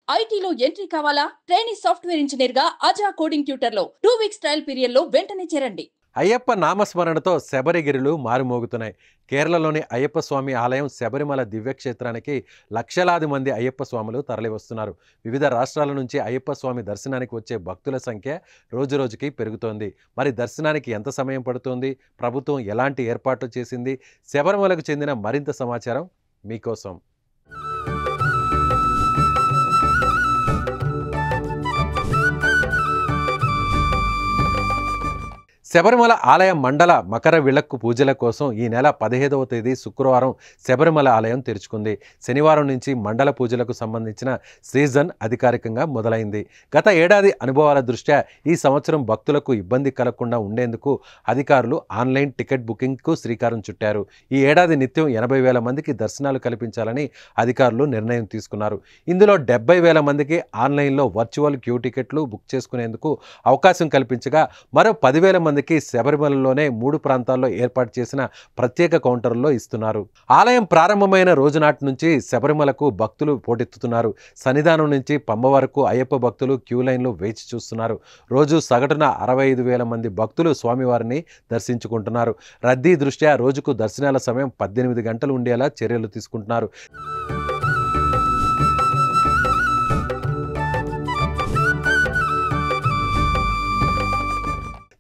ఐటీలో ఎంట్రీ కావాలా? Training software engineer గా అజా కోడింగ్ ట్యూటర్ లో 2 వీక్స్ ట్రయల్ పీరియడ్ లో వెంటనే చేరండి. అయ్యప్ప నామస్మరణతో శబరిగిరులు మారుమోగుతున్నాయి. కేరళలోని అయ్యప్ప స్వామి ఆలయం శబరిమల దివ్యక్షేత్రానికి లక్షలాది మంది అయ్యప్ప స్వాములు తరలివస్తున్నారు. వివిధ రాష్ట్రాల నుంచి అయ్యప్ప స్వామి దర్శనానికి వచ్చే భక్తుల సంఖ్య రోజురోజుకి పెరుగుతోంది. మరి దర్శనానికి ఎంత సమయం పడుతోంది? ప్రభుత్వం ఎలాంటి ఏర్పాట్లు చేసింది? శబరిమలకు చెందిన మరింత సమాచారం మీకోసం. శబరిమల ఆలయ మండల మకర విళక్కు పూజల కోసం ఈ నెల 15వ తేదీ శుక్రవారం శబరిమల ఆలయం తెరుచుకుంది. శనివారం నుంచి మండల పూజలకు సంబంధించిన సీజన్ అధికారికంగా మొదలైంది. గత ఏడాది అనుభవాల దృష్ట్యా ఈ సంవత్సరం భక్తులకు ఇబ్బంది కలగకుండా ఉండేందుకు అధికారులు ఆన్లైన్ టికెట్ బుకింగ్కు శ్రీకారం చుట్టారు. ఈ ఏడాది నిత్యం 80,000 మందికి దర్శనాలు కల్పించాలని అధికారులు నిర్ణయం తీసుకున్నారు. ఇందులో 70,000 మందికి ఆన్లైన్లో వర్చువల్ క్యూ టికెట్లు బుక్ చేసుకునేందుకు అవకాశం కల్పించగా మరో 10,000 మందికి శబరిమలలోనే 3 ప్రాంతాల్లో ఏర్పాటు చేసిన ప్రత్యేక కౌంటర్లో ఇస్తున్నారు. ఆలయం ప్రారంభమైన రోజు నాటి నుంచి శబరిమలకు భక్తులు పోటెత్తుతున్నారు. సన్నిధానం నుంచి పంబ వరకు అయ్యప్ప భక్తులు క్యూ లైన్లో వేచి చూస్తున్నారు. రోజు సగటున 65,000 మంది భక్తులు స్వామివారిని దర్శించుకుంటున్నారు. రద్దీ దృష్ట్యా రోజుకు దర్శనాల సమయం 18 గంటలు ఉండేలా చర్యలు తీసుకుంటున్నారు.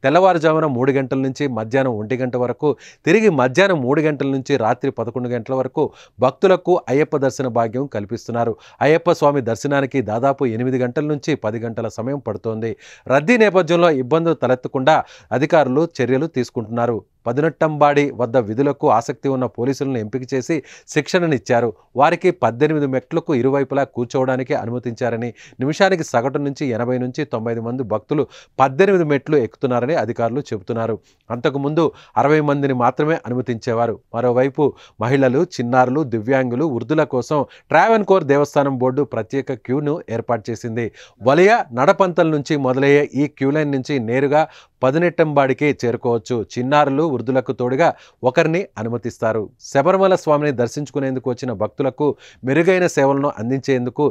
తెల్లవారుజామున 3 గంటల నుంచి మధ్యాహ్నం 1 గంట వరకు, తిరిగి మధ్యాహ్నం 3 గంటల నుంచి రాత్రి 11 గంటల వరకు భక్తులకు అయ్యప్ప దర్శన భాగ్యం కల్పిస్తున్నారు. అయ్యప్ప స్వామి దర్శనానికి దాదాపు 8 గంటల నుంచి 10 గంటల సమయం పడుతోంది. రద్దీ నేపథ్యంలో ఇబ్బందులు తలెత్తకుండా అధికారులు చర్యలు తీసుకుంటున్నారు. పదినెట్టంబాడి వద్ద విధులకు ఆసక్తి ఉన్న పోలీసులను ఎంపిక చేసి శిక్షణనిచ్చారు. వారికి 18 మెట్లకు ఇరువైపులా కూర్చోవడానికి అనుమతించారని, నిమిషానికి సగటు నుంచి 80 నుంచి 90 మంది భక్తులు 18 మెట్లు ఎక్కుతున్నారని అధికారులు చెబుతున్నారు. అంతకుముందు 60 మందిని మాత్రమే అనుమతించేవారు. మరోవైపు మహిళలు, చిన్నారులు, దివ్యాంగులు, వృద్ధుల కోసం ట్రావెన్కోర్ దేవస్థానం బోర్డు ప్రత్యేక క్యూను ఏర్పాటు చేసింది. వలయ నడపంతల నుంచి మొదలయ్యే ఈ క్యూ లైన్ నుంచి నేరుగా పదినెట్టంబాడికి చేరుకోవచ్చు. చిన్నారులు, వృద్ధులకు తోడుగా ఒకరిని అనుమతిస్తారు. శబరిమల స్వామిని దర్శించుకునేందుకు వచ్చిన భక్తులకు మెరుగైన సేవలను అందించేందుకు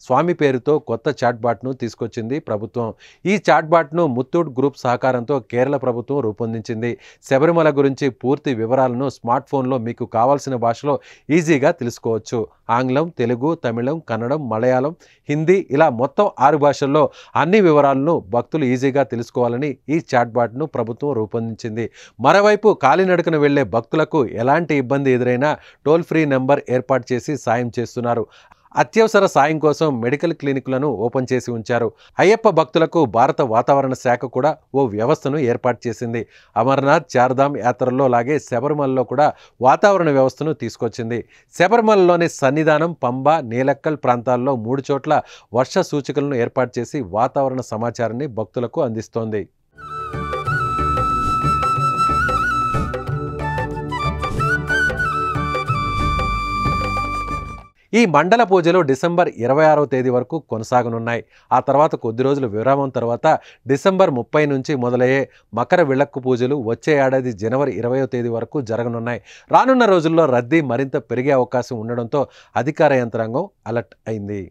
స్వామి పేరుతో కొత్త చాట్బాట్ను తీసుకొచ్చింది ప్రభుత్వం. ఈ చాట్బాట్ను ముత్తూట్ గ్రూప్ సహకారంతో కేరళ ప్రభుత్వం రూపొందించింది. శబరిమల గురించి పూర్తి వివరాలను స్మార్ట్ ఫోన్లో మీకు కావాల్సిన భాషలో ఈజీగా తెలుసుకోవచ్చు. ఆంగ్లం, తెలుగు, తమిళం, కన్నడం, మలయాళం, హిందీ ఇలా మొత్తం 6 భాషల్లో అన్ని వివరాలను భక్తులు ఈజీగా తెలుసుకోవాలని ఈ చాట్బాట్ను ప్రభుత్వం రూపొందించింది. మరోవైపు కాలినడకన వెళ్లే భక్తులకు ఎలాంటి ఇబ్బంది ఎదురైనా టోల్ ఫ్రీ నెంబర్ ఏర్పాటు చేసి సాయం చేస్తున్నారు. అత్యవసర సాయం కోసం మెడికల్ క్లినిక్లను ఓపెన్ చేసి ఉంచారు. అయ్యప్ప భక్తులకు భారత వాతావరణ శాఖ కూడా ఓ వ్యవస్థను ఏర్పాటు చేసింది. అమర్నాథ్, చార్ధామ్ యాత్రల్లో లాగే శబరిమలలో కూడా వాతావరణ వ్యవస్థను తీసుకొచ్చింది. శబరిమలలోని సన్నిధానం, పంబ, నీలక్కల్ ప్రాంతాల్లో 3 చోట్ల వర్ష సూచికలను ఏర్పాటు చేసి వాతావరణ సమాచారాన్ని భక్తులకు అందిస్తోంది. ఈ మండల పూజలు డిసెంబర్ 26వ తేదీ వరకు కొనసాగనున్నాయి. ఆ తర్వాత కొద్ది రోజుల విరామం తర్వాత డిసెంబర్ 30 నుంచి మొదలయ్యే మకర విళక్కు పూజలు వచ్చే ఏడాది జనవరి 20వ తేదీ వరకు జరగనున్నాయి. రానున్న రోజుల్లో రద్దీ మరింత పెరిగే అవకాశం ఉండడంతో అధికార యంత్రాంగం అలర్ట్ అయింది.